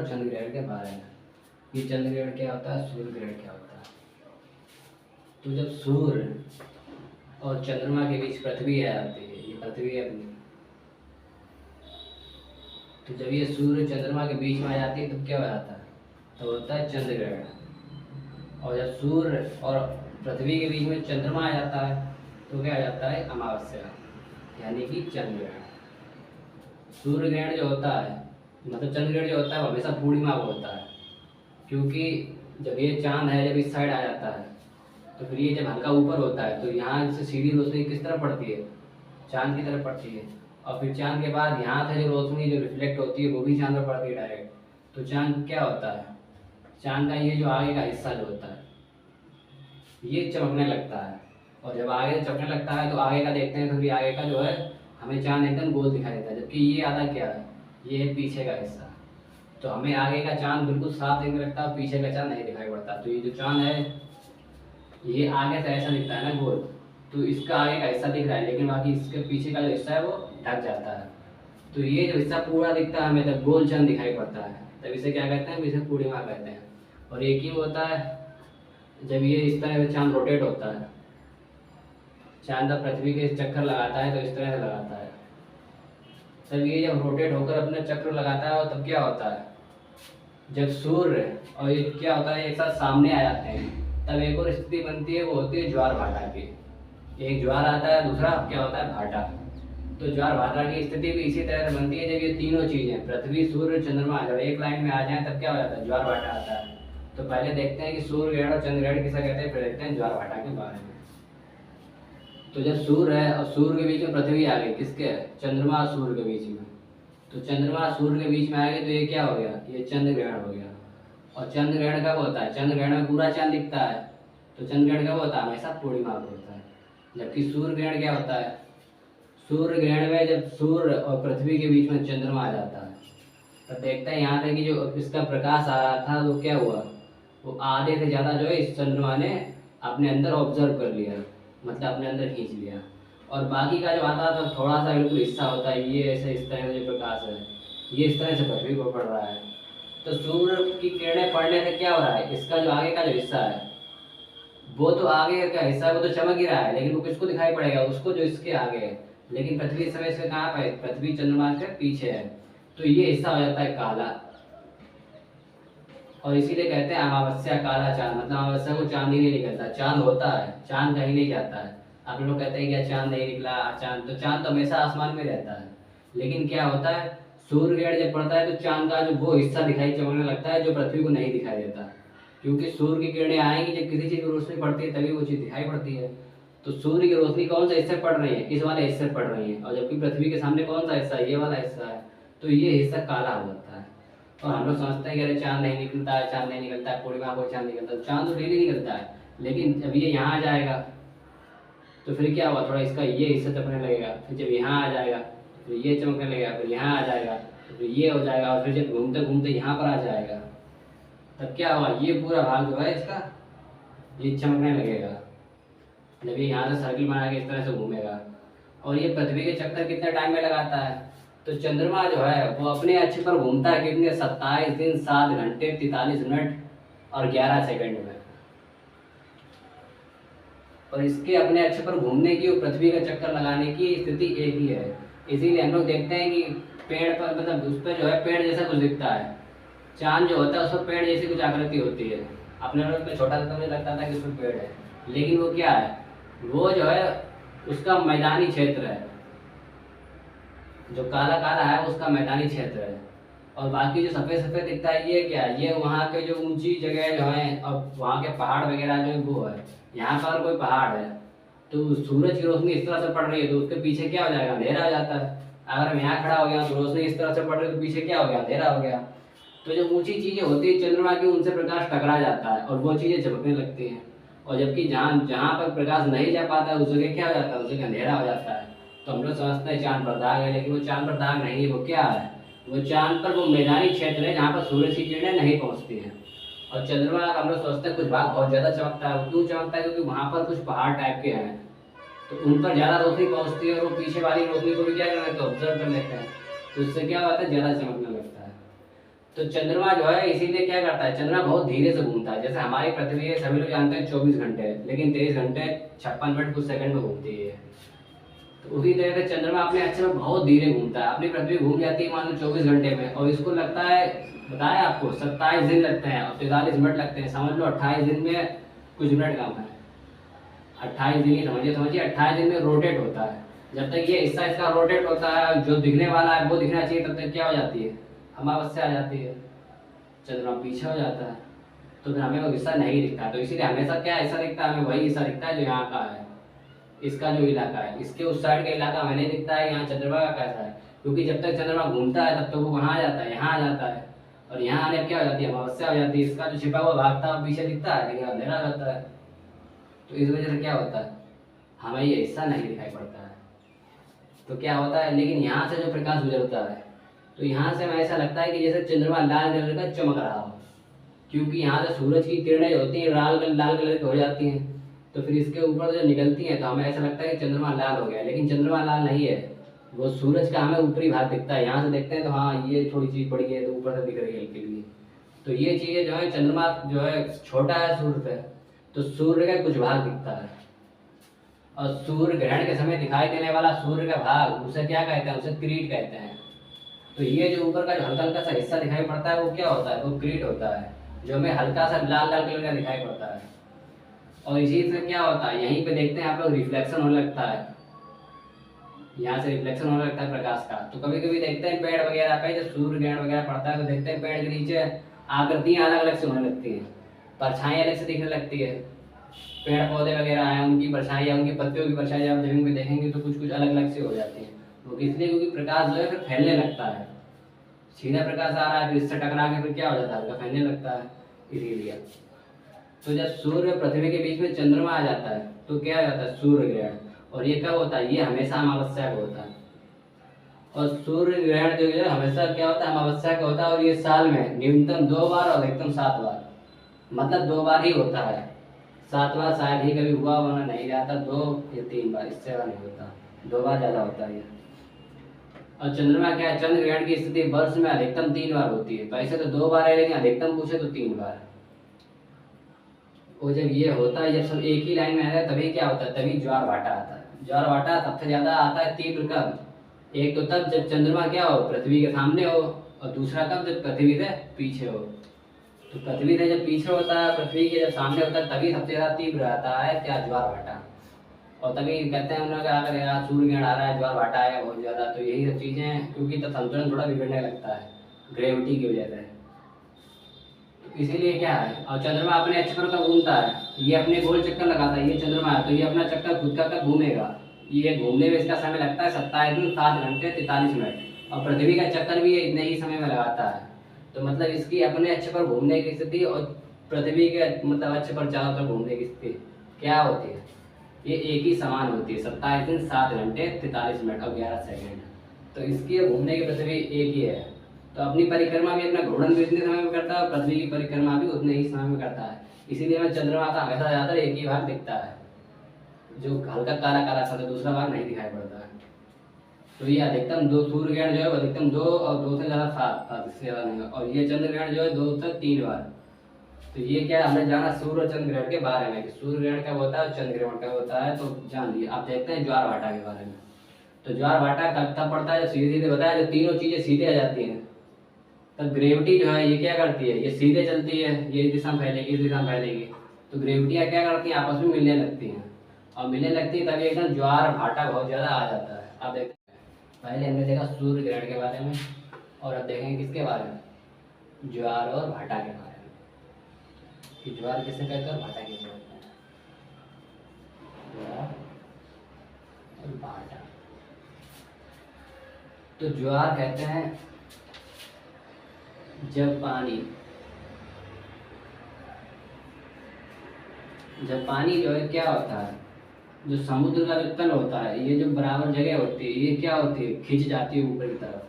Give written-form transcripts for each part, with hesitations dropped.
और चंद्र ग्रहण के बारे में। ये चंद्र ग्रहण क्या होता है, सूर्य ग्रहण क्या होता है। तो जब सूर्य और चंद्रमा के बीच पृथ्वी आ जाती है, ये पृथ्वी है अपनी, तो जब ये सूर्य चंद्रमा के बीच में आ जाती है तब क्या हो जाता है, तो होता है चंद्र ग्रहण। और जब सूर्य और पृथ्वी के बीच में चंद्रमा आ जाता है तो क्या आ जाता है, अमावस्या, यानी कि चंद्र ग्रहण। सूर्य ग्रहण जो होता है, मतलब चंद्र ग्रहण जो होता है वो हमेशा पूर्णिमा को होता है, क्योंकि जब ये चांद है जब इस साइड आ जाता है तो फिर ये जब हल्का ऊपर होता है तो यहाँ से सीधी रोशनी किस तरफ पड़ती है, चांद की तरफ पड़ती है। और फिर चांद के बाद यहाँ से जो रोशनी जो रिफ्लेक्ट होती है वो भी चांद पर पड़ती है डायरेक्ट। तो चांद क्या होता है, चांद का ये जो आगे का हिस्सा जो होता है ये चमकने लगता है। और जब आगे चमकने लगता है तो आगे का देखते हैं तो फिर आगे का जो है हमें चांद एकदम गोल दिखाई देता है, जबकि ये आधा क्या है, ये है पीछे का हिस्सा। तो हमें आगे का चांद बिल्कुल साफ दिखने लगता है, पीछे का चांद नहीं दिखाई पड़ता। तो ये जो चांद है ये आगे से ऐसा दिखता है ना गोल, तो इसका आगे का हिस्सा दिख रहा है, लेकिन बाकी इसके पीछे का जो हिस्सा है वो ढक जाता है। तो ये जो हिस्सा पूरा दिखता है हमें, तब गोल चांद दिखाई पड़ता है, तब इसे क्या कहते हैं, इसे पूर्णिमा कहते हैं। और एक ही होता है जब ये इस तरह से चांद रोटेट होता है, चांद जब पृथ्वी के चक्कर लगाता है तो इस तरह से लगाता है, तब ये जब रोटेट होकर अपने चक्र लगाता है और तब क्या होता है, जब सूर्य और ये क्या होता है एक साथ सामने आ जाते हैं तब एक और स्थिति बनती है, वो होती है ज्वार भाटा की। एक ज्वार आता है, दूसरा क्या होता है, भाटा। तो ज्वार भाटा की स्थिति भी इसी तरह से बनती है जब ये तीनों चीजें पृथ्वी सूर्य चंद्रमा जब एक लाइन में आ जाए तब क्या हो जाता है, ज्वार भाटा आता है। तो पहले देखते हैं कि सूर्य ग्रहण और चंद्र ग्रहण किसे कहते हैं, फिर देखते हैं ज्वार भाटा के बारे में। तो जब सूर्य है और सूर्य के बीच में पृथ्वी आ गई, किसके, चंद्रमा और सूर्य के बीच में, तो चंद्रमा सूर्य के बीच में आ गई तो ये क्या हो गया, ये चंद्र ग्रहण हो गया। और चंद्र ग्रहण कब होता है, चंद्र ग्रहण में पूरा चांद दिखता है, तो चंद्र ग्रहण कब होता है, हमेशा पूर्णिमा को होता है। जबकि सूर्य ग्रहण क्या होता है, सूर्य ग्रहण में जब सूर्य और पृथ्वी के बीच में चंद्रमा आ जाता है तब देखते हैं यहाँ तक कि जो इसका प्रकाश आ रहा था वो क्या हुआ, वो आधे से ज़्यादा जो है इस चंद्रमा ने अपने अंदर ऑब्जर्व कर लिया, मतलब अपने अंदर खींच लिया। और बाकी का जो आता है तो थोड़ा सा बिल्कुल हिस्सा होता है, ये ऐसे इस तरह का जो प्रकाश है ये इस तरह से पृथ्वी पर पड़ रहा है। तो सूर्य की किरणें पड़ने से क्या हो रहा है, इसका जो आगे का जो हिस्सा है वो तो आगे का हिस्सा है वो तो चमक ही रहा है, लेकिन वो किसको दिखाई पड़ेगा, उसको जो इसके आगे है। लेकिन पृथ्वी इस समय से कहाँ पे, पृथ्वी चंद्रमा के पीछे है, तो ये हिस्सा हो जाता है काला। और इसीलिए कहते हैं अमावस्या काला चांद, मतलब अमावस्या को चांद ही नहीं निकलता, चांद होता है, चांद कहीं नहीं जाता है। आप लोग कहते हैं कि चांद नहीं निकला, चांद तो हमेशा आसमान में रहता है। लेकिन क्या होता है, सूर्य ग्रहण जब पड़ता है तो चांद का जो वो हिस्सा दिखाई चमकने लगता है जो पृथ्वी को नहीं दिखाई देता, क्योंकि सूर्य की किरणें आएंगी जब किसी चीज की रोशनी पड़ती है तभी वो चीज दिखाई पड़ती है। तो सूर्य की रोशनी कौन सा हिस्से पड़ रही है, इस वाले हिस्से पड़ रही है, और जबकि पृथ्वी के सामने कौन सा हिस्सा है, ये वाला हिस्सा है, तो ये हिस्सा काला हो जाता है। और हम लोग समझते हैं कि अरे चांद नहीं निकलता है, चांद नहीं निकलता है, पूर्णिमा को चांद निकलता है, चांद तो डेली निकलता है। लेकिन जब ये यहाँ आ जाएगा तो फिर क्या हुआ, थोड़ा इसका ये हिस्सा चमकने लगेगा, फिर जब यहाँ आ जाएगा फिर ये चमकने लगेगा, फिर यहाँ आ जाएगा तो फिर ये हो जाएगा, और फिर जब घूमते घूमते यहाँ पर आ जाएगा तब क्या हुआ, ये पूरा भाग जो है इसका ये चमकने लगेगा जब ये यहाँ से सर्किल बना के इस तरह से घूमेगा। और ये पृथ्वी के चक्कर कितने टाइम में लगाता है, तो चंद्रमा जो है वो अपने अक्ष पर घूमता है कितने, 27 दिन 7 घंटे 43 मिनट और 11 सेकंड में। और इसके अपने अक्ष पर घूमने की और पृथ्वी का चक्कर लगाने की स्थिति एक ही है। इसीलिए हम लोग देखते हैं कि पेड़ पर, मतलब उस पर जो है पेड़ जैसा कुछ दिखता है, चांद जो होता है उस पर पेड़ जैसी कुछ आकृति होती है। अपने लोग में छोटा सा तो मुझे लगता था कि उसमें पेड़ है, लेकिन वो क्या है, वो जो है उसका मैदानी क्षेत्र है, जो काला काला है उसका मैदानी क्षेत्र है। और बाकी जो सफ़ेद सफ़ेद दिखता है ये क्या है, ये वहाँ के जो ऊंची जगह जो है और वहाँ के पहाड़ वगैरह जो है वो है। यहाँ पर कोई पहाड़ है तो सूरज की रोशनी इस तरह से पड़ रही है तो उसके पीछे क्या हो जाएगा, अंधेरा हो जाता है। अगर हम यहाँ खड़ा हो गया तो रोशनी इस तरह से पड़ रही है तो पीछे क्या हो गया, अंधेरा हो गया। तो जो ऊंची चीज़ें होती है चंद्रमा की उनसे प्रकाश टकरा जाता है और वो चीज़ें चमकने लगती हैं। और जबकि जहाँ जहाँ पर प्रकाश नहीं जा पाता है उस जगह क्या हो जाता है, उस जगह अंधेरा हो जाता है। तो हम लोग समझते हैं चांद पर दाग है, लेकिन वो चांद पर दाग नहीं है, वो क्या है, वो चांद पर वो मैदानी क्षेत्र है जहाँ पर सूरज की किरणें नहीं पहुँचती हैं। और चंद्रमा हम लोग सोचते हैं कुछ भाग बहुत ज़्यादा चमकता है, वो क्यों चमकता है, क्योंकि वहाँ पर कुछ पहाड़ टाइप के हैं तो उन पर ज़्यादा रोशनी पहुँचती है और वो पीछे वाली रोशनी को भी क्या कर लेते हैं, ऑब्जर्व कर लेते हैं, तो इससे क्या होता है, ज़्यादा चमकने लगता है। तो चंद्रमा जो है इसीलिए क्या करता है, चंद्रमा बहुत धीरे से घूमता है। जैसे हमारी पृथ्वी है, सभी लोग जानते हैं 24 घंटे है, लेकिन 23 घंटे 56 मिनट कुछ सेकंड में घूमती है। तो उसी तरह से चंद्रमा अपने अक्ष में बहुत धीरे घूमता है। अपनी पृथ्वी घूम जाती है मान लो 24 घंटे में, और इसको लगता है, बताया आपको 27 दिन लगते हैं और 43 मिनट लगते हैं। समझ लो 28 दिन में कुछ मिनट कम है, 28 दिन ही समझिए 28 दिन में रोटेट होता है। जब तक ये हिस्सा इसका रोटेट होता है, जो दिखने वाला है वो दिखना चाहिए, तब तक क्या हो जाती है, अमावस्या आ जाती है, चंद्रमा पीछे हो जाता है, तो फिर हमें वो हिस्सा नहीं दिखता। तो इसीलिए हमेशा क्या हिस्सा दिखता है, हमें वही हिस्सा दिखता है जो यहाँ का है, इसका जो इलाका है। इसके उस साइड का इलाका हमें नहीं दिखता है यहाँ चंद्रमा का कैसा है, क्योंकि जब तक चंद्रमा घूमता है तब तक वो कहाँ आ जाता है, यहाँ आ जाता है, और यहाँ आने पर क्या हो जाती है, अमावस्या हो जाती है। इसका जो छिपा हुआ भाग था पीछे दिखता है, लेकिन अंधेरा रहता है। तो इस वजह से क्या होता है, हमें ये हिस्सा नहीं दिखाई पड़ता है। तो क्या होता है, लेकिन यहाँ से जो प्रकाश गुजरता है, तो यहाँ से हमें ऐसा लगता है कि जैसे चंद्रमा लाल कलर का चमक रहा हो, क्योंकि यहाँ से सूरज की किरणें होती हैं लाल कलर की हो जाती हैं। तो फिर इसके ऊपर जो निकलती हैं तो हमें ऐसा लगता है कि चंद्रमा लाल हो गया, लेकिन चंद्रमा लाल नहीं है, वो सूरज का हमें ऊपरी भाग दिखता है। यहाँ से देखते हैं तो हाँ ये थोड़ी चीज़ बड़ी है, तो ऊपर से दिख रही है हल्की हल्की। तो ये चीज़ें जो है, चंद्रमा जो है छोटा है सूर्य से, तो सूर्य का कुछ भाग दिखता है, और सूर्य ग्रहण के समय दिखाई देने वाला सूर्य का भाग, उसे क्या कहते हैं, उसे किरीट कहते हैं। तो ये जो ऊपर का जो हल्का हल्का सा हिस्सा दिखाई पड़ता है वो क्या होता है, वो किरीट होता है, जो हमें हल्का सा लाल लाल कलर का दिखाई पड़ता है। और इसी से क्या होता है, यहीं पे देखते हैं आप लोग रिफ्लेक्शन होने लगता है, यहाँ से रिफ्लेक्शन होने लगता है प्रकाश का। तो कभी कभी देखते हैं पेड़ वगैरह पे जब सूर्य ग्रहण वगैरह पड़ता है, तो देखते हैं पेड़ के नीचे आकृतियाँ अलग अलग से होने लगती हैं, परछाई अलग से दिखने लगती है। पेड़ पौधे वगैरह हैं, उनकी परछाई या उनकी पत्तियों की परछाई आप जमीन पे देखेंगे तो कुछ कुछ अलग अलग से हो जाती है। वो इसलिए क्योंकि प्रकाश जो है फिर फैलने लगता है, सीधा प्रकाश आ रहा है फिर इससे टकरा के फिर क्या हो जाता है, हल्का फैलने लगता है, इसीलिए। तो जब सूर्य पृथ्वी के बीच में चंद्रमा आ जाता है तो क्या हो जाता है, सूर्य ग्रहण। और ये कब होता है, ये हमेशा अमावस्या को होता है। और सूर्य ग्रहण जो है हमेशा क्या होता है, अमावस्या का होता है, और ये साल में न्यूनतम 2 बार और अधिकतम 7 बार, मतलब 2 बार ही होता है। 7 बार शायद ही कभी हुआ होना, नहीं जाता 2 या 3 बार, इससे ज़्यादा नहीं होता, 2 बार ज़्यादा होता है ये। और चंद्रमा क्या है, चंद्र ग्रहण की स्थिति वर्ष में अधिकतम 3 बार होती है। वैसे तो 2 बार है, लेकिन अधिकतम पूछे तो 3 बार। और जब ये होता है, जब सब एक ही लाइन में आता है, तभी क्या होता है, तभी ज्वार भाटा आता है। ज्वार भाटा सबसे ज्यादा आता है तीव्र कब, एक तो तब जब चंद्रमा क्या हो, पृथ्वी के सामने हो, और दूसरा कब, जब पृथ्वी से पीछे हो। तो पृथ्वी से जब पीछे होता है, पृथ्वी के जब सामने होता है, तभी सबसे ज्यादा तीव्र आता है क्या, ज्वार भाटा। और तभी कहते हैं हम लोग अगर यार सूर्य ग्रहण आ रहा है, ज्वार भाटा है बहुत ज्यादा, तो यही सब चीजें हैं, क्योंकि तब संतुलन थोड़ा बिगड़ने लगता है ग्रेविटी की वजह से। इसीलिए क्या है, और चंद्रमा अपने अक्ष पर कब घूमता है, ये अपने गोल चक्कर लगाता है, ये चंद्रमा है तो ये अपना चक्कर खुद का कब घूमेगा, ये घूमने में इसका समय लगता है 27 दिन 7 घंटे 43 मिनट, और पृथ्वी का चक्कर भी ये इतने ही समय में लगाता है। तो मतलब इसकी अपने अक्ष पर घूमने की स्थिति और पृथ्वी के मतलब अक्ष पर चारों तरफ घूमने की स्थिति क्या होती है, ये एक ही समान होती है, 27 दिन 7 घंटे 43 मिनट और 11 सेकेंड। तो इसकी घूमने की पृथ्वी एक ही है। तो अपनी परिक्रमा भी अपना घूर्णन भी उतने समय में करता है, पृथ्वी की परिक्रमा भी उतने ही समय में करता है। इसीलिए हमें चंद्रमा का हमेशा ज़्यादातर एक ही भाग दिखता है, जो हल्का काला काला सा, तो दूसरा भाग नहीं दिखाई पड़ता है। तो ये अधिकतम 2 सूर्य ग्रहण जो है अधिकतम 2 और 2 से ज़्यादा 7, इससे ज़्यादा नहीं। और ये चंद्र ग्रहण जो है 2 से 3 बार। तो ये क्या है, हमने जाना सूर्य और चंद्र ग्रहण के बारे में कि सूर्य ग्रहण कब होता है और चंद्र ग्रहण कब होता है, तो जान लिया। आप देखते हैं ज्वार भाटा के बारे में। तो ज्वार भाटा तब पड़ता है जब सीधे सीधे बताया, जब तीनों चीज़ें सीधे आ जाती हैं, तब ग्रेविटी जो है ये क्या करती है, ये सीधे चलती है, ये इस दिशा में फैलेगी, इस दिशा में फैलेगी। तो ग्रेविटियाँ क्या करती हैं, आपस में मिलने लगती हैं, और मिलने लगती है तभी एकदम ज्वार भाटा बहुत ज़्यादा आ जाता है। आप देखते हैं पहले हमने देखा सूर्य ग्रहण के बारे में, और अब देखेंगे किसके बारे में, ज्वार और भाटा के बारे में, कि ज्वार किसे कहते हैं और भाटा किसे कहते हैं। ज्वार और भाटा, तो ज्वार कहते हैं जब पानी जो है क्या होता है, जो समुद्र का जो तल होता है, ये जो बराबर जगह होती है, ये क्या होती है, खिंच जाती है ऊपर की तरफ।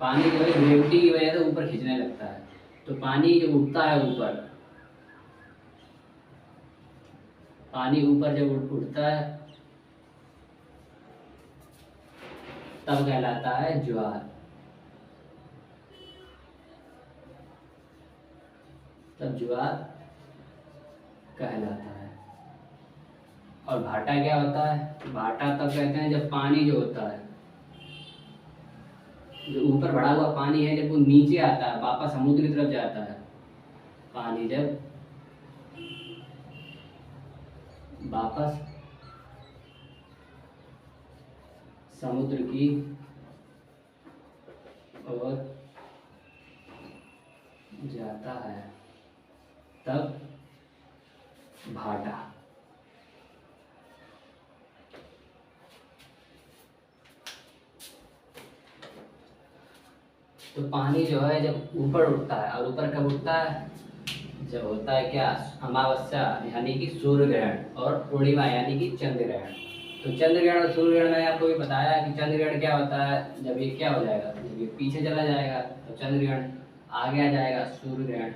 पानी जो है ग्रेविटी की वजह से ऊपर खिंचने लगता है। तो पानी जो उठता है ऊपर, पानी ऊपर जब उठता है तब कहलाता है ज्वार। तब ज्वार कहलाता है। और भाटा क्या होता है? भाटा तब कहते हैं जब पानी जो होता है, जो ऊपर बढ़ा हुआ पानी है, जब वो नीचे आता है, वापस समुद्र की तरफ जाता है, पानी जब वापस समुद्र की ओर जाता है, तब भाटा। तो पानी जो है जब ऊपर उठता है, और ऊपर कब उठता है? जब होता है क्या? अमावस्या यानी कि सूर्य ग्रहण, और पूर्णिमा यानी कि चंद्र ग्रहण। तो चंद्र ग्रहण और सूर्य ग्रहण मैंने आपको भी बताया कि चंद्र ग्रहण क्या होता है, जब ये क्या हो जाएगा, जब ये पीछे चला जाएगा तो चंद्र ग्रहण, आगे आ जाएगा सूर्य ग्रहण।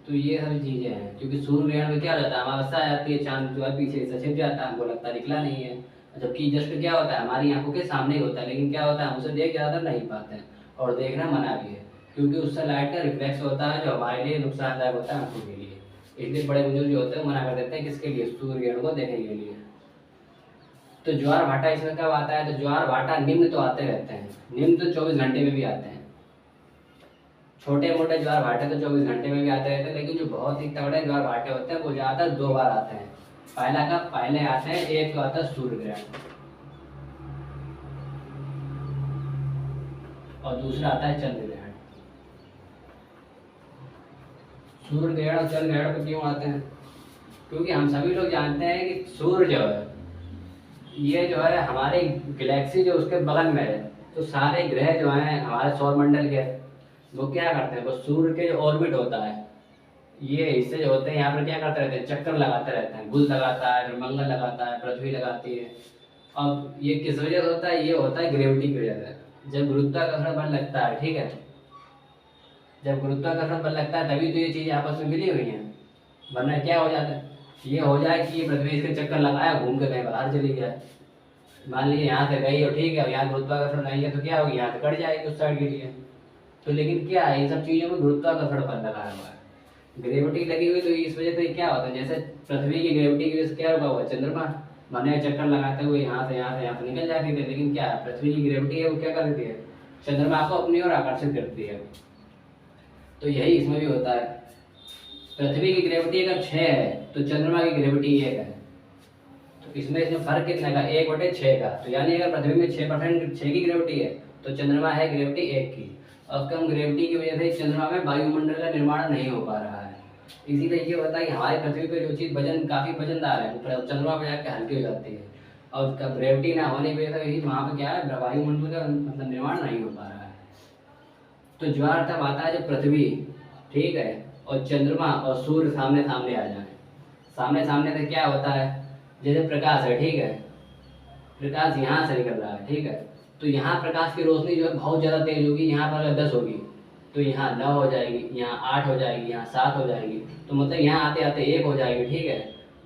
तो ये सारी चीज़ें हैं, क्योंकि सूर्य ग्रहण में क्या हो जाता है, अमावस्या आ जाती है, चांद जो है पीछे से छिप जाता है, हमको लगता है निकला नहीं है, जबकि जस्ट क्या होता है, हमारी आंखों के सामने ही होता है, लेकिन क्या होता है, हम उसे देख ज़्यादा नहीं पाते हैं, और देखना मना भी है, क्योंकि उससे लाइट का रिफ्लेक्स होता है जो हमारे लिए नुकसानदायक होता है आंखों के लिए। इसलिए बड़े बुजुर्ग जो होते हैं मना कर देते हैं, किसके लिए? सूर्य ग्रहण को देखने के लिए। तो ज्वार भाटा इसमें कब आता है? तो ज्वार भाटा निम्न तो आते रहते हैं, निम्न तो 24 घंटे में भी आते हैं, छोटे मोटे ज्वार भाटे तो 24 घंटे में भी आते रहते हैं, लेकिन जो बहुत ही तगड़े ज्वार भाटे होते हैं वो ज़्यादातर 2 बार आते हैं। पहला का पहले आते हैं, एक तो आता है सूर्य ग्रहण, और दूसरा आता है चंद्र ग्रहण। सूर्य ग्रहण और चंद्र ग्रहण को क्यों आते हैं? क्योंकि हम सभी लोग जानते हैं कि सूर्य जो है, ये जो है हमारे गैलेक्सी जो उसके बगल में है, तो सारे ग्रह जो हैं हमारे सौरमंडल के, वो क्या करते हैं, वो सूर्य के जो ऑर्बिट होता है, ये हिस्से जो होते हैं यहाँ पर क्या करते रहते हैं, चक्कर लगाते रहते हैं, बुध लगाता है, फिर मंगल लगाता है, पृथ्वी लगाती है। अब ये किस वजह से होता है? ये होता है ग्रेविटी की वजह से। जब गुरुत्वाकर्षण बल लगता है, ठीक है, जब गुरुत्वाकर्षण बल लगता है तभी तो ये चीज़ें आपस में मिली हुई हैं, वरना क्या हो जाता है, ये हो जाए कि ये पृथ्वी इसके चक्कर लगाया, घूम के कहीं बाहर चली जाए, मान लीजिए यहाँ से गई और ठीक है, यहाँ गुरुत्वाकर्षण नहीं है तो क्या होगी, यहाँ से कट जाएगी उस साइड के लिए। तो लेकिन क्या है, इन सब चीज़ों में गुरुत्वाकर्षण बल लगाया हुआ है, ग्रेविटी लगी हुई, तो इस वजह से क्या होता है, जैसे पृथ्वी की ग्रेविटी की वजह से क्या रुका हुआ है, चंद्रमा माने चक्कर लगाते हुए यहाँ से निकल जाती थी, लेकिन क्या है, पृथ्वी की ग्रेविटी है वो क्या करती है, चंद्रमा को अपनी ओर आकर्षित करती है। तो यही इसमें भी होता है, पृथ्वी की ग्रेविटी अगर 6 है तो चंद्रमा की ग्रेविटी 1 है, तो इसमें फर्क कितने का, 1/6 का। तो यानी अगर पृथ्वी में 6% 6 की ग्रेविटी है तो चंद्रमा है ग्रेविटी 1 की। अब कम ग्रेविटी की वजह से चंद्रमा में वायुमंडल का निर्माण नहीं हो पा रहा है, इसीलिए ये होता है कि हमारी पृथ्वी पर जो चीज़ वजन काफ़ी वजनदार है वो चंद्रमा पर जाकर हल्की हो जाती है, और ग्रेविटी ना होने की वजह से वहाँ पर क्या है, वायुमंडल का मतलब निर्माण नहीं हो पा रहा है। तो ज्वार तब आता है जब पृथ्वी, ठीक है, और चंद्रमा और सूर्य सामने सामने आ जाए। सामने सामने से क्या होता है, जैसे प्रकाश है, ठीक है, प्रकाश यहाँ से निकल रहा है, ठीक है, तो यहाँ प्रकाश की रोशनी जो है बहुत ज़्यादा तेज होगी, यहाँ पर अगर 10 होगी तो यहाँ 9 हो जाएगी, यहाँ 8 हो जाएगी, यहाँ 7 हो जाएगी, तो मतलब यहाँ आते आते 1 हो जाएगी, ठीक है।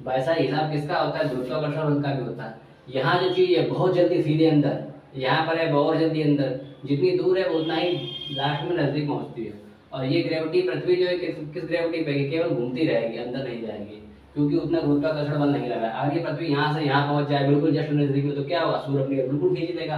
वैसा हिसाब किसका होता है, गुरुत्वाकर्षण बल का भी होता है। यहाँ जो चीज़ है बहुत जल्दी सीधे अंदर, यहाँ पर है बहुत जल्दी अंदर, जितनी दूर है उतना ही लास्ट में नज़दीक पहुँचती है। और ये ग्रेविटी पृथ्वी जो है किस ग्रेविटी पे केवल घूमती रहेगी, अंदर नहीं जाएगी, क्योंकि उतना गुरुत्वाकर्षण बल नहीं लगा। अगर ये पृथ्वी यहाँ से यहाँ पहुँच जाए बिल्कुल जस्ट नज़दीक में, तो क्या होगा, सूर्य अपनी ओर बिल्कुल खींच लेगा,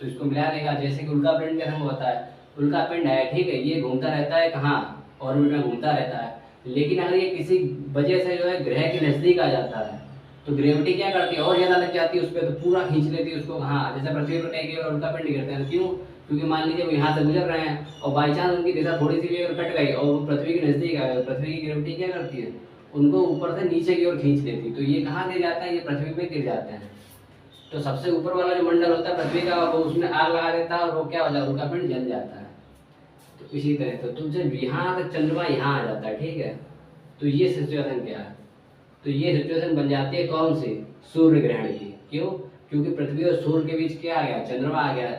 तो इसको मिला लेगा। जैसे कि उल्का पिंड का होता है, उल्का पिंड है, ठीक है, ये घूमता रहता है कहाँ, ऑर्बिट में घूमता रहता है, लेकिन अगर ये किसी वजह से जो है ग्रह के नज़दीक आ जाता है तो ग्रेविटी क्या करती है, और ज़्यादा लग जाती है उस पर, तो पूरा खींच लेती है उसको कहाँ, जैसे पृथ्वी पर कहीं उल्का पिंड गिरते हैं। क्यों? क्योंकि मान लीजिए वो यहाँ से गुजर रहे हैं और बाई चांस उनकी दिशा थोड़ी सी भी अगर कट गई और वो पृथ्वी के नज़दीक आ गए, पृथ्वी की ग्रेविटी क्या करती है, उनको ऊपर से नीचे की ओर खींच लेती, तो ये कहाँ गिर जाता है, ये पृथ्वी पे गिर जाते हैं। तो सबसे ऊपर वाला जो मंडल होता है पृथ्वी का, वो उसमें आग लगा देता है और वो क्या हो जाता है, उल्का पिंड जल जाता है। तो इसी तरह तो तुम जब यहाँ तक चंद्रमा यहाँ आ जाता है, ठीक है, तो ये सिचुएशन क्या है, तो ये सिचुएशन बन जाती है कौन सी, सूर्य ग्रहण की। क्यों? क्योंकि पृथ्वी और सूर्य के बीच क्या आ गया, चंद्रमा आ गया।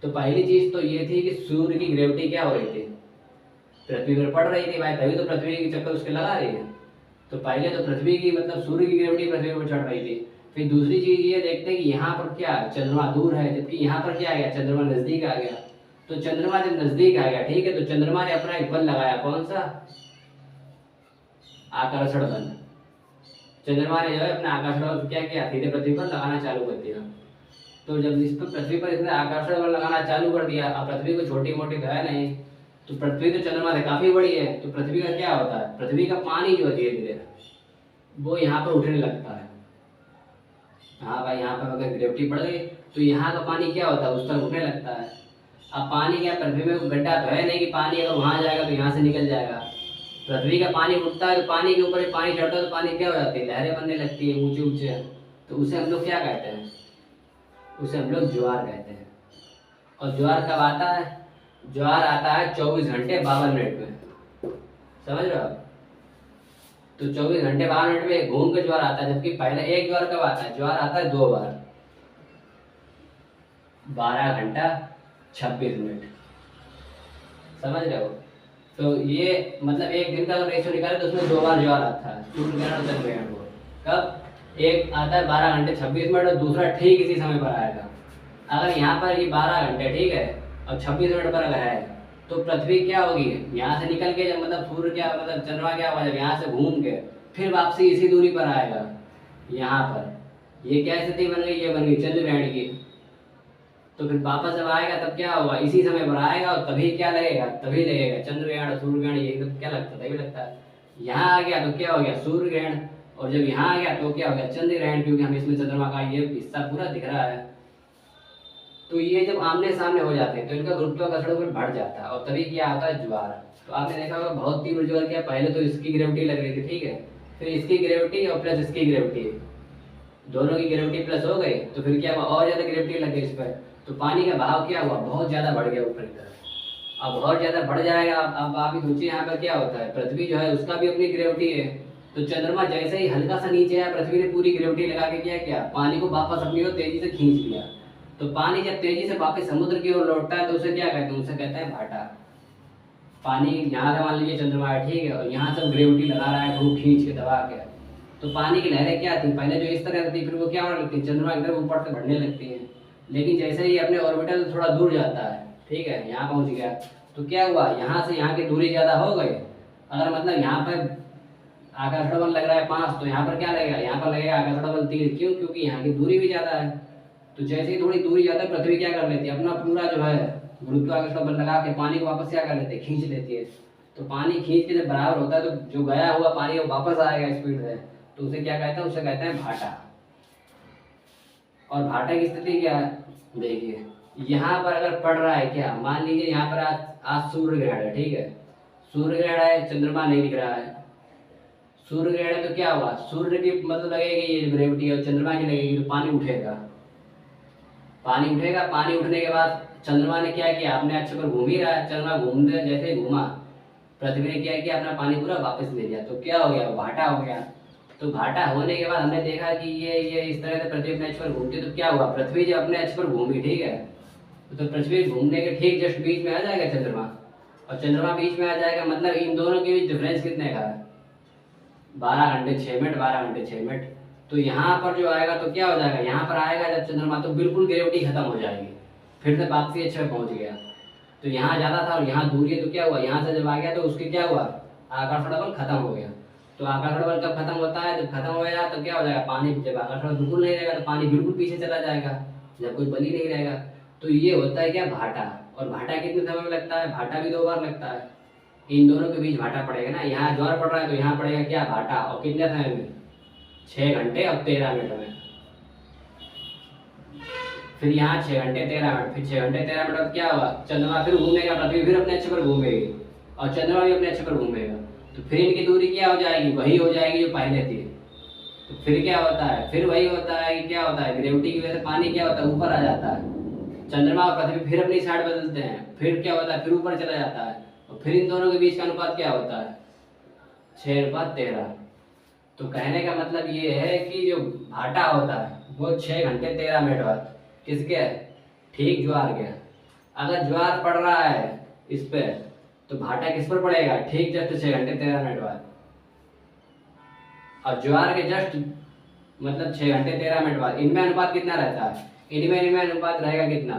तो पहली चीज तो ये थी कि सूर्य की ग्रेविटी क्या हो रही थी, पृथ्वी पर पड़ रही थी भाई, तभी तो पृथ्वी की चक्कर उसके लगा रही है। तो पहले तो पृथ्वी की मतलब सूर्य की ग्रेविटी पृथ्वी पर चढ़ रही थी। फिर दूसरी चीज ये देखते हैं कि यहाँ पर क्या चंद्रमा दूर है, जबकि यहाँ पर क्या आ गया, चंद्रमा नजदीक आ गया। तो चंद्रमा जब नजदीक आ गया, ठीक है, तो चंद्रमा ने अपना एक बल लगाया, कौन सा, आकर्षण बल। चंद्रमा ने जो है अपना आकर्षण बल क्या किया, सीधे पृथ्वी पर लगाना चालू कर दिया। तो जब इस पर पृथ्वी पर इसने आकर्षण बल लगाना चालू कर दिया, अब पृथ्वी को छोटी मोटी तो है नहीं, तो पृथ्वी तो चंद्रमा से काफी बड़ी है, तो पृथ्वी का क्या होता है, पृथ्वी का पानी जो है धीरे धीरे वो यहाँ पर उठने लगता है। हाँ भाई, यहाँ पर अगर ग्रेविटी पड़ गई तो यहाँ का पानी क्या होता है, उस तरफ उठने लगता है। अब पानी क्या, पृथ्वी में गड्ढा तो है नहीं कि पानी अगर वहां जाएगा तो यहाँ से निकल जाएगा। पृथ्वी का पानी उठता है तो पानी के ऊपर पानी चढ़ता है तो पानी क्या हो जाती है, लहरें बनने लगती है ऊंचे ऊंचे। तो उसे हम लोग क्या कहते हैं, उसे हम लोग ज्वार कहते हैं। और ज्वार कब आता है, ज्वार आता है 24 घंटे 52 मिनट में, समझ रहे हो आप। तो 24 घंटे 52 मिनट में घूम के ज्वार आता है, जबकि पहले एक ज्वार कब आता है, ज्वार आता है 2 बार, 12 घंटा 26 मिनट, समझ रहे हो। तो ये मतलब एक दिन का अगर रेशियो निकाले तो उसमें 2 बार ज्वार आता है, सूर्य ग्रहण और चंद्र ग्रहण को। कब, एक आता है 12 घंटे 26 मिनट और दूसरा ठीक इसी समय पर आएगा। अगर यहाँ पर ये 12 घंटे ठीक है और 26 मिनट पर अगर है तो पृथ्वी क्या होगी, यहाँ से निकल के जब मतलब सूर्य क्या मतलब चंद्रमा क्या होगा, जब यहाँ से घूम के फिर वापसी इसी दूरी पर आएगा यहाँ पर। ये क्या स्थिति बन गई, ये बन गई चंद्र ग्रहण की। तो फिर वापस जब आएगा तब क्या होगा, इसी समय पर आएगा और तभी क्या लगेगा, तभी लगेगा चंद्र ग्रहण और सूर्य ग्रहण, ये सब क्या लगता है, तभी लगता है। यहाँ आ गया तो क्या हो गया, सूर्य ग्रहण, और जब यहाँ आ गया तो क्या हो गया, चंद्र ग्रहण, क्योंकि हमें इसमें चंद्रमा का ये हिस्सा पूरा दिख रहा है। तो ये जब आमने सामने हो जाते हैं तो इनका गुरुत्वाकर्षण बल बढ़ जाता है और तभी क्या आता है, ज्वार। तो आपने देखा होगा बहुत तीव्र ज्वार क्या, पहले तो इसकी ग्रेविटी लग रही थी ठीक है, फिर इसकी ग्रेविटी और प्लस इसकी ग्रेविटी, दोनों की ग्रेविटी प्लस हो गई, तो फिर क्या हुआ, और ज्यादा ग्रेविटी लग गई इस पर, तो पानी का बहाव क्या हुआ, बहुत ज्यादा बढ़ गया ऊपर की तरफ। अब बहुत ज्यादा बढ़ जाएगा, अब आप ही सोचिए यहाँ पर क्या होता है, पृथ्वी जो है उसका भी अपनी ग्रेविटी है। तो चंद्रमा जैसे ही हल्का सा नीचे आया, पृथ्वी ने पूरी ग्रेविटी लगा के क्या किया, पानी को वापस अपनी ओर तेजी से खींच लिया। तो पानी जब तेजी से वापस समुद्र की ओर लौटता है तो उसे क्या कहते हैं, उसे कहते हैं भाटा। पानी यहाँ से मान लीजिए चंद्रमा है ठीक है, और यहाँ से ग्रेविटी लगा रहा है खूब खींच के दबा के, तो पानी की लहरें क्या थी, पहले जो इस तरह थी फिर वो क्या होने लगती है, चंद्रमा की तरफ ऊपर से बढ़ने लगती है। लेकिन जैसे ही अपने ऑर्बिटल थोड़ा दूर जाता है ठीक है, यहाँ पहुँच गया, तो क्या हुआ, यहाँ से यहाँ की दूरी ज़्यादा हो गई। अगर मतलब यहाँ पर आकर्षण बल लग रहा है 5, तो यहाँ पर क्या लगेगा, यहाँ पर लगेगा आकर्षण बल 3, क्यों, क्योंकि यहाँ की दूरी भी ज़्यादा है। तो जैसे ही थोड़ी दूरी ज़्यादा है, पृथ्वी क्या कर लेती है, अपना पूरा जो है गुरुत्वाकर्षण बल लगा के पानी को वापस क्या कर लेती है, खींच लेती है। तो पानी खींच के जब बराबर होता है तो जो गया हुआ पानी वो वापस आएगा स्पीड से, तो उसे क्या कहते हैं, उसे कहते हैं भाटा। और भाटा की स्थिति क्या है, देखिए यहाँ पर अगर पड़ रहा है क्या, मान लीजिए यहाँ पर आज सूर्य ग्रहण है ठीक है, सूर्य ग्रहण है, चंद्रमा नहीं दिख रहा है, सूर्य ग्रहण है तो क्या हुआ, सूर्य की मतलब लगेगी ये ग्रेविटी और चंद्रमा की लगेगी, तो पानी उठेगा, पानी उठेगा। पानी उठने के बाद चंद्रमा ने क्या किया, अपने अक्ष पर घूम ही रहा है, चंद्रमा घूमते जैसे घूमा, पृथ्वी ने क्या किया, अपना पानी पूरा वापस ले लिया, तो क्या हो गया, भाटा हो गया। तो भाटा होने के बाद हमने देखा कि ये इस तरह से पृथ्वी अपने अक्ष पर घूमती, तो क्या हुआ, पृथ्वी जब अपने अक्ष पर घूमी ठीक है, तो पृथ्वी घूमने के ठीक जस्ट बीच में आ जाएगा चंद्रमा, और चंद्रमा बीच में आ जाएगा, मतलब इन दोनों के बीच डिफरेंस कितने का है, 12 घंटे 6 मिनट, 12 घंटे 6 मिनट। तो यहाँ पर जो आएगा तो क्या हो जाएगा, यहाँ पर आएगा जब चंद्रमा तो बिल्कुल ग्रेविटी खत्म हो जाएगी, फिर से वापसी अच्छे पहुंच गया। तो यहाँ ज़्यादा था और यहाँ दूरी है, तो क्या हुआ, यहाँ से जब आ गया तो उसके क्या हुआ, आकर्षण बल खत्म हो गया। तो आकर्षण बल कब खत्म होता है, जब खत्म हो गया तो क्या हो जाएगा, पानी जब आकर्षण बिल्कुल नहीं रहेगा तो पानी बिल्कुल पीछे चला जाएगा, जब कोई बल ही नहीं रहेगा। तो ये होता है क्या, भाटा। और भाटा कितने समय में लगता है, भाटा भी 2 बार लगता है, इन दोनों के बीच भाटा पड़ेगा ना, यहाँ ज्वार पड़ रहा है तो यहाँ पड़ेगा क्या, भाटा, और कितने समय में, 6 घंटे और 13 मिनट में। फिर यहाँ 6 घंटे 13 मिनट, फिर 6 घंटे 13 मिनट क्या हुआ, चंद्रमा फिर घूमेगा, पृथ्वी फिर अपने अक्ष पर घूमेगी और चंद्रमा भी अपने अक्ष पर घूमेगा, तो फिर इनकी दूरी क्या हो जाएगी, वही हो जाएगी जो पहले थी। तो फिर क्या होता है, फिर वही होता है कि क्या होता है, ग्रेविटी की वजह से पानी क्या होता है, ऊपर आ जाता है, चंद्रमा और पृथ्वी फिर अपनी साइड बदलते हैं, फिर क्या होता है, फिर ऊपर चला जाता है, और फिर इन दोनों के बीच का अनुपात क्या होता है, 6:13। तो कहने का मतलब ये है कि जो भाटा होता है वो 6 घंटे 13 मिनट बाद किसके, ठीक ज्वार के। अगर ज्वार पड़ रहा है इस पे तो भाटा किस पर पड़ेगा, ठीक जस्ट 6 घंटे 13 मिनट बाद। और ज्वार के जस्ट मतलब 6 घंटे 13 मिनट बाद इनमें अनुपात कितना रहता है, इनमें अनुपात रहेगा कितना,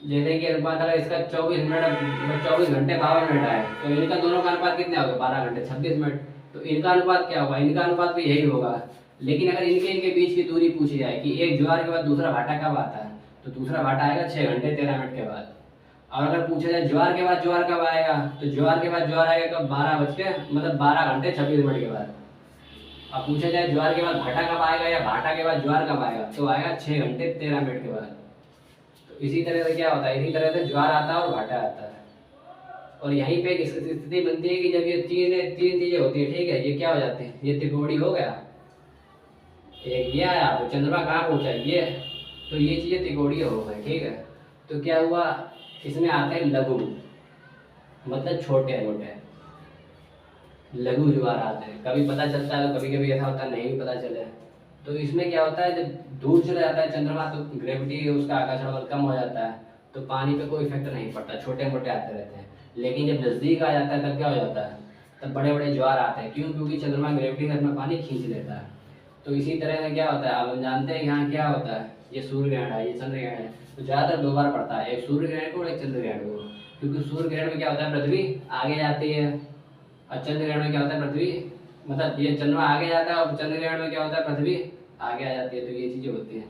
जैसे कि अनुपात अगर इसका 24 मिनट मतलब 24 घंटे 52 मिनट आए तो इनका दोनों का अनुपात कितने होगा 12 घंटे 26 मिनट। तो इनका अनुपात क्या होगा, इनका अनुपात भी यही होगा। लेकिन अगर इनके इनके बीच की दूरी पूछी जाए कि एक ज्वार के बाद दूसरा भाटा कब आता है, तो दूसरा भाटा आएगा 6 घंटे 13 मिनट के बाद। और अगर पूछा जाए ज्वार के बाद ज्वार कब आएगा, तो ज्वार के बाद ज्वार आएगा कब 12 घंटे 26 मिनट के बाद। अब पूछा जाए ज्वार के बाद भाटा कब आएगा या भाटा के बाद ज्वार कब आएगा, तो आएगा 6 घंटे 13 मिनट के बाद। तो इसी तरह से क्या होता है, इसी तरह से ज्वार आता है और भाटा आता है। और यहीं पे एक स्थिति बनती है कि जब ये तीन तीन चीजें होती है, ठीक है, ये क्या हो जाती है, ये त्रिकोणीय हो गया, एक ये आया तो चंद्रमा कहाँ पहुंचा ये, तो ये चीजें त्रिकोणीय हो गई, ठीक है। तो क्या हुआ, इसमें आते हैं लघु, मतलब छोटे मोटे लघु ज्वार आते हैं। कभी पता चलता है तो कभी कभी ऐसा होता है नहीं भी पता चले। तो इसमें क्या होता है, जब दूर चला जाता है चंद्रमा तो ग्रेविटी उसका आकर्षण बल कम हो जाता है, तो पानी पे कोई इफेक्ट नहीं पड़ता, छोटे मोटे आते रहते हैं। लेकिन जब नज़दीक आ जाता है तब क्या हो जाता है, तब बड़े बड़े ज्वार आते हैं। क्यों, क्योंकि चंद्रमा ग्रेविटी से अपना पानी खींच लेता है। तो इसी तरह से क्या होता है, अब हम जानते हैं यहाँ क्या होता है, ये सूर्य ग्रहण है, ये चंद्र ग्रहण है। तो ज़्यादातर 2 बार पड़ता है, एक सूर्य ग्रहण को और एक चंद्र ग्रहण को। क्योंकि सूर्य ग्रहण में क्या होता है, पृथ्वी आगे जाती है, और चंद्र ग्रहण में क्या होता है, पृथ्वी मतलब ये चंद्रमा आगे जाता है और चंद्र ग्रहण में क्या होता है, पृथ्वी आगे आ जाती है। तो ये चीजें होती हैं।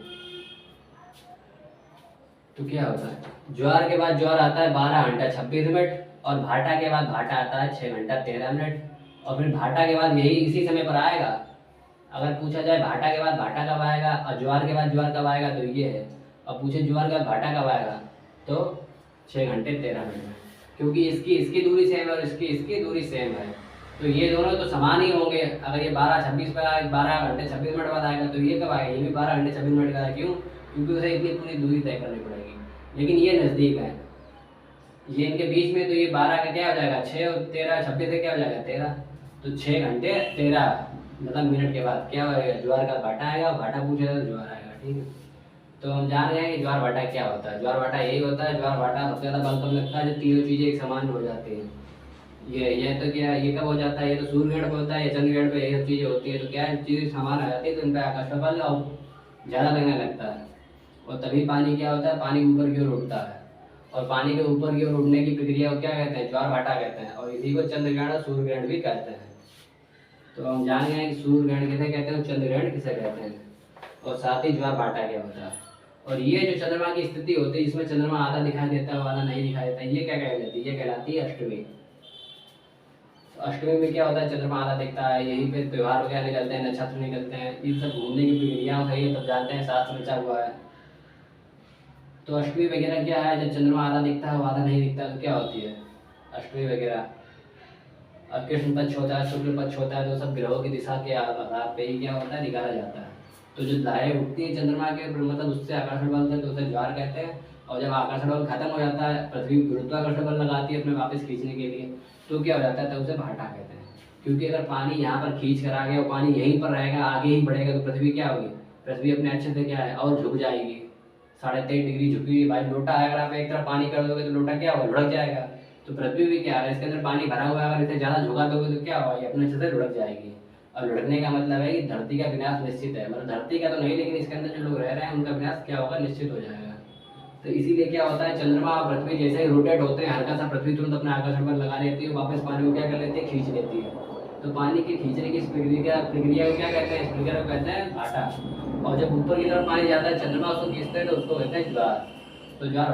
तो क्या होता है, ज्वार के बाद ज्वार आता है 12 घंटा 26 मिनट, और भाटा के बाद भाटा आता है 6 घंटा 13 मिनट। और फिर भाटा के बाद यही इसी समय पर आएगा। अगर पूछा जाए भाटा के बाद भाटा कब आएगा और ज्वार के बाद ज्वार कब आएगा, तो ये है। और पूछे ज्वार के बाद भाटा कब आएगा, तो 6 घंटे 13 मिनट में। क्योंकि इसकी इसकी दूरी सेम है और इसकी इसकी दूरी सेम है, तो ये दोनों तो समान ही होंगे। अगर ये 12 26 पर 12 घंटे 26 मिनट बाद आएगा, तो ये कब आएगा, ये भी 12 घंटे 26 मिनट का है। क्यों, क्योंकि उसे इतनी पूरी दूरी तय करनी पड़ेगी। लेकिन ये नज़दीक है, ये इनके बीच में, तो ये 12 का क्या हो जाएगा, 6 और 13 26 से क्या हो जाएगा 13। तो 6 घंटे 13 मतलब मिनट के बाद क्या होगा, ज्वार का भाटा आएगा, और भाटा पूछेगा तो ज्वार आएगा, ठीक है। तो हम जान रहे हैं कि ज्वार भाटा क्या होता है। ज्वार भाटा यही होता है, ज्वार भाटा सबसे ज़्यादा बल कब लगता है जब तीनों चीज़ें एक समान हो जाती हैं। ये तो क्या, ये कब हो जाता है, ये तो सूर्य ग्रहण पे होता है, या चंद्र ग्रहण पे ये सब चीज़ें होती है। तो क्या है, चीज़ें समान आ जाती है, तो इन पर आकर्षण बल और ज़्यादा लगने लगता है। और तभी पानी क्या होता है, पानी ऊपर की ओर उठता है। और पानी के ऊपर की ओर उठने की प्रक्रिया को क्या कहते हैं, ज्वार भाटा कहते हैं। और इसी को चंद्र ग्रहण और सूर्य ग्रहण भी कहते हैं। तो हम जान गए कि सूर्य ग्रहण किसे कहते हैं और चंद्र ग्रहण किसे कहते हैं, और साथ ही ज्वार भाटा क्या होता है। और ये जो चंद्रमा की स्थिति होती है, जिसमें चंद्रमा आधा दिखाई देता है आधा नहीं दिखाई देता, ये क्या कहलाती है, ये कहलाती है अष्टमी। तो अष्टमी में क्या होता है, चंद्रमा आधा दिखता है, यहीं पे त्योहार वगैरह निकलते हैं, नक्षत्र निकलते हैं, इन सब घूमने की प्रक्रियाओं सही है, तब जानते हैं शास्त्र रचा हुआ है। तो अष्टमी वगैरह क्या है, जब चंद्रमा आधा दिखता है आधा नहीं दिखता, तो क्या होती है अष्टमी वगैरह। और कृष्ण पक्ष होता है, शुक्ल पक्ष होता है, तो सब ग्रहों की दिशा के आधार पे ही क्या होता है, निकाला जाता है। तो जो लहरें उठती है चंद्रमा के ऊपर, मतलब उससे आकर्षण बल से, तो उसे ज्वार कहते हैं। और जब आकर्षण बल खत्म हो जाता है, पृथ्वी गुरुत्वाकर्षण बल लगाती है अपने वापस खींचने के लिए, तो क्या हो जाता है, तब उसे भाटा कहते हैं। क्योंकि अगर पानी यहाँ पर खींच कर आ गया और पानी यहीं पर रहेगा, आगे ही बढ़ेगा, तो पृथ्वी क्या होगी, पृथ्वी अपने अच्छे से क्या है और झुक जाएगी, 23.5 डिग्री झुकी। भाई लोटा है, अगर आप एक तरफ पानी कर दोगे तो लोटा क्या होगा, लुढ़क जाएगा। तो पृथ्वी भी क्या है, इसके अंदर पानी भरा हुआ है, अगर इसे ज़्यादा झुका दोगे तो क्या होगा, ये अपने अच्छे से लुढ़क जाएगी। और लुढ़कने का मतलब है कि धरती का विनाश निश्चित है, मतलब धरती का तो नहीं, लेकिन इसके अंदर जो लोग रह रहे हैं उनका विनाश क्या होगा, निश्चित हो जाएगा। तो इसीलिए क्या होता है, चंद्रमा और पृथ्वी जैसे ही रोटेट होते हैं, हल्का सा पृथ्वी तुरंत अपना आकर्षण बल लगा लेती है, वापस पानी को क्या कर लेती है, खींच लेती है। तो पानी के खींचने की इस प्रक्रिया को क्या कहते हैं, इस प्रक्रिया को कहते हैं भाटा। और जब ऊपर की तरफ पानी जाता है, चंद्रमा उसको खींचते हैं, तो उसको कहते हैं ज्वार। तो ज्वार